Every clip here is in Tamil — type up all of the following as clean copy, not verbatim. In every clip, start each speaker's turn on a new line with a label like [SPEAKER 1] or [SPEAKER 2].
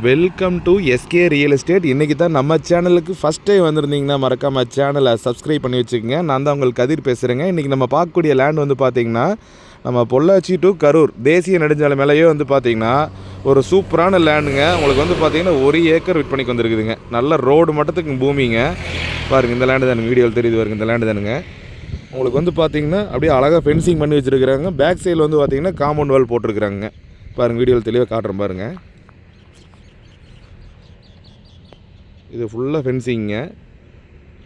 [SPEAKER 1] Welcome to SK real estate. இன்றைக்கி தான் நம்ம சேனலுக்கு ஃபஸ்ட் டைம் வந்திருந்தீங்கன்னா மறக்காமல் சேனலை சப்ஸ்கிரைப் பண்ணி வச்சுக்கோங்க. நான் தான் உங்களுக்கு கதிர் பேசுகிறேங்க. இன்றைக்கி நம்ம பார்க்கக்கூடிய லேண்ட் வந்து பார்த்திங்கன்னா நம்ம பொள்ளாச்சி டு கரூர் தேசிய நெடுஞ்சாலை மேலேயே வந்து பார்த்திங்கன்னா ஒரு சூப்பரான லேண்டுங்க. உங்களுக்கு வந்து பார்த்திங்கன்னா 1 ஏக்கர் விற்பனைக்கு வந்துருக்குதுங்க. நல்ல ரோடு மட்டத்துக்கு பூமிங்க. பாருங்கள், இந்த லேண்டு தானுங்க, வீடியோவில் தெரியுது பாருங்க, இந்த லேண்டு தானுங்க. உங்களுக்கு வந்து பார்த்திங்கன்னா அப்படியே அழகாக ஃபென்சிங் பண்ணி வச்சுருக்குறாங்க. பேக் சைடில் வந்து பார்த்திங்கன்னா காம்பவுண்ட் வால் போட்டிருக்குறாங்க. பாருங்கள், வீடியோவில் தெளிவாக காட்டுறேன் பாருங்கள். இது ஃபுல்லாக ஃபென்சிங்க.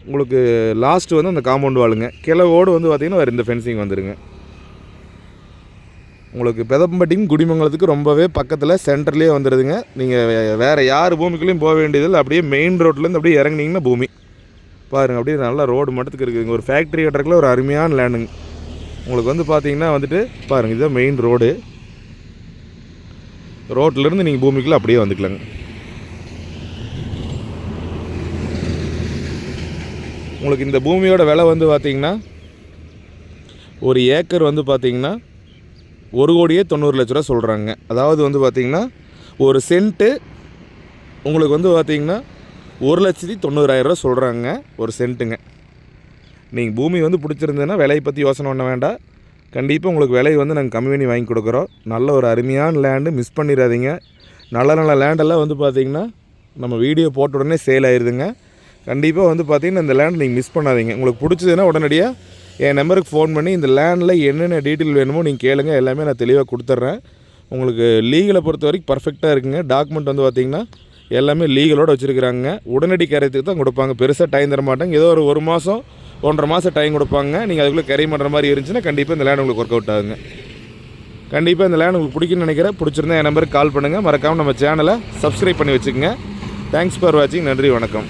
[SPEAKER 1] உங்களுக்கு லாஸ்ட்டு வந்து அந்த காம்பவுண்ட் வாலுங்க. கிழவோடு வந்து பார்த்திங்கன்னா வேறு இந்த ஃபென்சிங் வந்துடுங்க. உங்களுக்கு பெதம்பட்டியும் குடிமங்கலத்துக்கு ரொம்பவே பக்கத்தில் சென்டர்லேயே வந்துடுதுங்க. நீங்கள் வேறு யார் பூமிக்குள்ளேயும் போக வேண்டியதில்லை. அப்படியே மெயின் ரோட்லேருந்து அப்படியே இறங்குனீங்கன்னா பூமி பாருங்கள். அப்படியே நல்லா ரோடு மட்டத்துக்கு இருக்குதுங்க. ஒரு ஃபேக்ட்ரி கட்டுறதுக்குள்ள ஒரு அருமையான லேண்டுங்க. உங்களுக்கு வந்து பார்த்திங்கன்னா வந்துட்டு பாருங்கள், இதுதான் மெயின் ரோடு. ரோட்லேருந்து நீங்கள் பூமிக்குள்ளே அப்படியே வந்துக்கலாங்க. உங்களுக்கு இந்த பூமியோட விலை வந்து பார்த்திங்கன்னா 1 ஏக்கர் வந்து பார்த்திங்கன்னா 1,90,00,000 சொல்கிறாங்க. அதாவது வந்து பார்த்திங்கன்னா ஒரு சென்ட்டு உங்களுக்கு வந்து பார்த்திங்கன்னா 1,90,000 சொல்கிறாங்க ஒரு சென்ட்டுங்க. நீங்கள் பூமி வந்து பிடிச்சிருந்ததுன்னா விலையை பற்றி யோசனை பண்ண வேண்டாம். கண்டிப்பாக உங்களுக்கு விலை வந்து நாங்கள் கம்மி பண்ணி வாங்கி கொடுக்குறோம். நல்ல ஒரு அருமையான லேண்டு, மிஸ் பண்ணிடாதீங்க. நல்ல நல்ல லேண்டெல்லாம் வந்து பார்த்திங்கன்னா நம்ம வீடியோ போட்ட உடனே சேல் ஆயிடுதுங்க. கண்டிப்பாக வந்து பார்த்திங்கன்னா இந்த லேண்ட் நீங்கள் மிஸ் பண்ணாதீங்க. உங்களுக்கு பிடிச்சதுன்னா உடனடியாக என் நம்பருக்கு ஃபோன் பண்ணி இந்த லேண்டில் என்னென்ன டீட்டெயில் வேணுமோ நீங்கள் கேளுங்க. எல்லாமே நான் தெளிவாக கொடுத்துட்றேன். உங்களுக்கு லீகலை பொறுத்த வரைக்கும் பர்ஃபெக்டாக இருக்குங்க. டாக்குமெண்ட் வந்து பார்த்திங்கன்னா எல்லாமே லீகலோடு வச்சுருக்குறாங்க. உடனடி கரையத்துக்கு தான் கொடுப்பாங்க. பெருசாக டைம் தர மாட்டாங்க. ஏதோ ஒரு 1 மாதம் 1.5 மாதம் டைம் கொடுப்பாங்க. நீங்கள் அதுக்குள்ளே கரை பண்ணுற மாதிரி இருந்துச்சுன்னா கண்டிப்பாக இந்த லேண்ட் உங்களுக்கு ஒர்க் அவுட் ஆகுங்க. கண்டிப்பாக இந்த லேண்ட் உங்களுக்கு பிடிக்குன்னு நினைக்கிறேன். பிடிச்சிருந்தா என் நம்பருக்கு கால் பண்ணுங்கள். மறக்காமல் நம்ம சேனலை சப்ஸ்கிரைப் பண்ணி வச்சுக்கோங்க. தேங்க்ஸ் ஃபார் வாட்சிங். நன்றி, வணக்கம்.